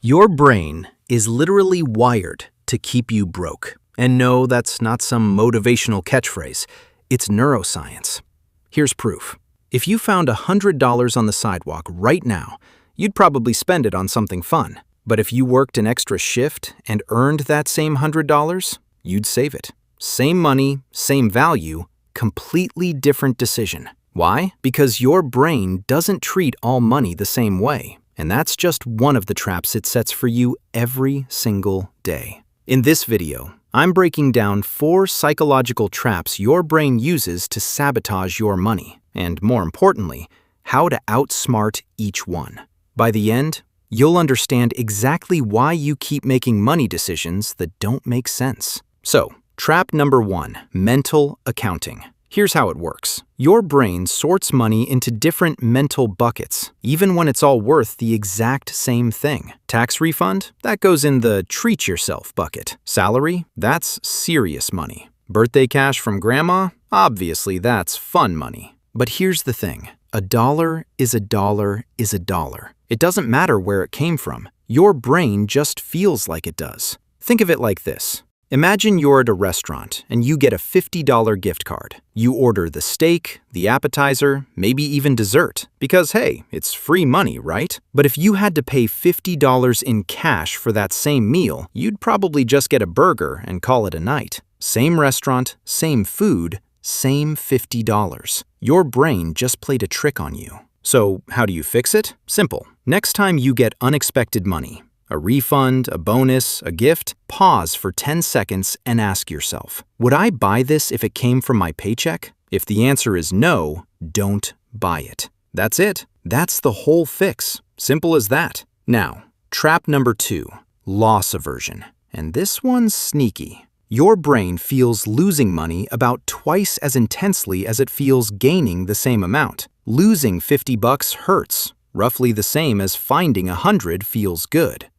Your brain is literally wired to keep you broke. And no, that's not some motivational catchphrase. It's neuroscience. Here's proof. If you found $100 on the sidewalk right now, you'd probably spend it on something fun. But if you worked an extra shift and earned that same $100, you'd save it. Same money, same value, completely different decision. Why? Because your brain doesn't treat all money the same way. And that's just one of the traps it sets for you every single day. In this video, I'm breaking down 4 psychological traps your brain uses to sabotage your money, and more importantly, how to outsmart each one. By the end, you'll understand exactly why you keep making money decisions that don't make sense. So, trap number 1, mental accounting. Here's how it works. Your brain sorts money into different mental buckets, even when it's all worth the exact same thing. Tax refund? That goes in the treat yourself bucket. Salary? That's serious money. Birthday cash from grandma? Obviously, that's fun money. But here's the thing. A dollar is a dollar is a dollar. It doesn't matter where it came from. Your brain just feels like it does. Think of it like this. Imagine you're at a restaurant and you get a $50 gift card. You order the steak, the appetizer, maybe even dessert. Because hey, it's free money, right? But if you had to pay $50 in cash for that same meal, you'd probably just get a burger and call it a night. Same restaurant, same food, same $50. Your brain just played a trick on you. So how do you fix it? Simple. Next time you get unexpected money, a refund, a bonus, a gift, pause for 10 seconds and ask yourself, would I buy this if it came from my paycheck? If the answer is no, don't buy it. That's it. That's the whole fix. Simple as that. Now, trap number 2, loss aversion. And this one's sneaky. Your brain feels losing money about twice as intensely as it feels gaining the same amount. Losing $50 hurts, roughly the same as finding $100 feels good.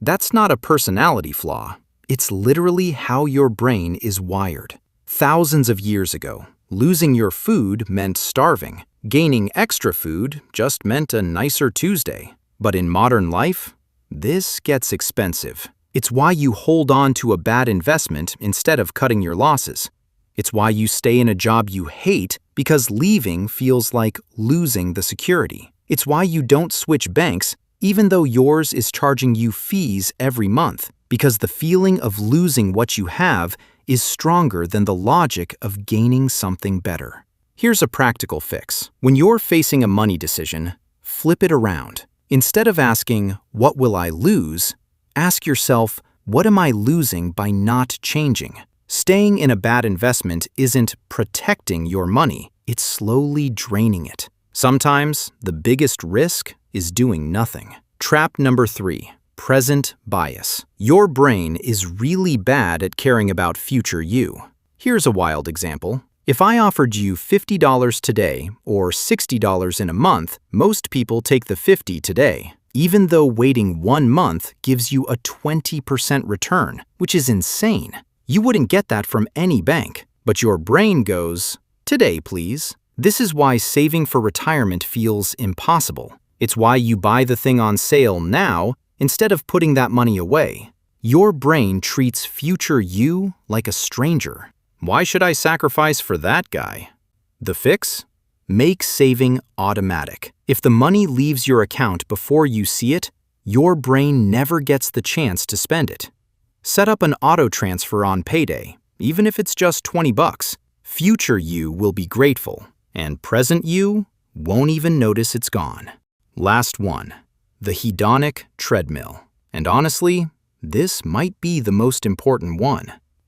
That's not a personality flaw. It's literally how your brain is wired. Thousands of years ago, losing your food meant starving. Gaining extra food just meant a nicer Tuesday. But in modern life, this gets expensive. It's why you hold on to a bad investment instead of cutting your losses. It's why you stay in a job you hate because leaving feels like losing the security. It's why you don't switch banks even though yours is charging you fees every month, because the feeling of losing what you have is stronger than the logic of gaining something better. Here's a practical fix. When you're facing a money decision, flip it around. Instead of asking, "What will I lose?" ask yourself, "What am I losing by not changing?" Staying in a bad investment isn't protecting your money, it's slowly draining it. Sometimes the biggest risk is doing nothing. Trap number 3, present bias. Your brain is really bad at caring about future you. Here's a wild example. If I offered you $50 today or $60 in a month, most people take the $50 today, even though waiting 1 month gives you a 20% return, which is insane. You wouldn't get that from any bank, but your brain goes, "Today, please." This is why saving for retirement feels impossible. It's why you buy the thing on sale now instead of putting that money away. Your brain treats future you like a stranger. Why should I sacrifice for that guy? The fix? Make saving automatic. If the money leaves your account before you see it, your brain never gets the chance to spend it. Set up an auto transfer on payday, even if it's just $20. Future you will be grateful, and present you won't even notice it's gone. Last one, the hedonic treadmill. And honestly, this might be the most important one.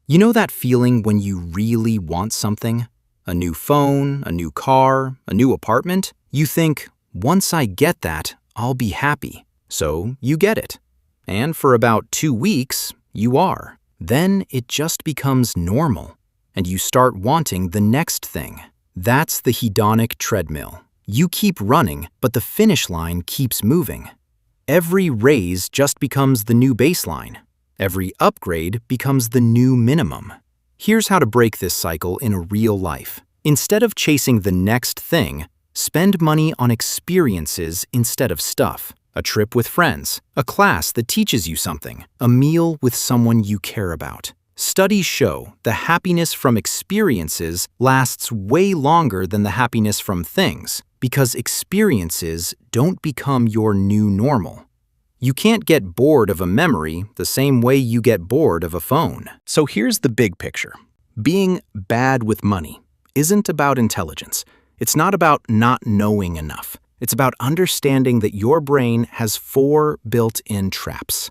You know that feeling when you really want something? A new phone, a new car, a new apartment? You think, once I get that, I'll be happy. So you get it. And for about 2 weeks, you are. Then it just becomes normal, and you start wanting the next thing. That's the hedonic treadmill. You keep running, but the finish line keeps moving. Every raise just becomes the new baseline. Every upgrade becomes the new minimum. Here's how to break this cycle in a real life. Instead of chasing the next thing, spend money on experiences instead of stuff. a trip with friends, a class that teaches you something, a meal with someone you care about. Studies show the happiness from experiences lasts way longer than the happiness from things, because experiences don't become your new normal. You can't get bored of a memory the same way you get bored of a phone. So here's the big picture. Being bad with money isn't about intelligence. It's not about not knowing enough. It's about understanding that your brain has 4 built-in traps: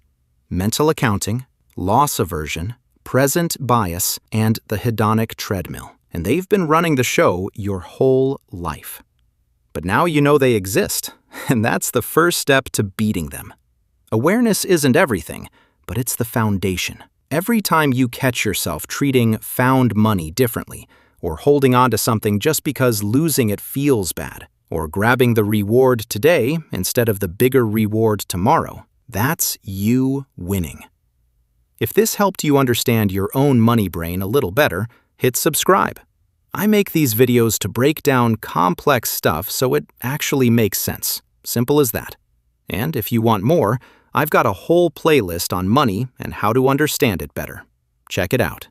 mental accounting, loss aversion, present bias, and the hedonic treadmill. And they've been running the show your whole life. But now you know they exist, and that's the first step to beating them. Awareness isn't everything, but it's the foundation. Every time you catch yourself treating found money differently, or holding on to something just because losing it feels bad, or grabbing the reward today instead of the bigger reward tomorrow, that's you winning. If this helped you understand your own money brain a little better, hit subscribe. I make these videos to break down complex stuff so it actually makes sense. Simple as that. And if you want more, I've got a whole playlist on money and how to understand it better. Check it out.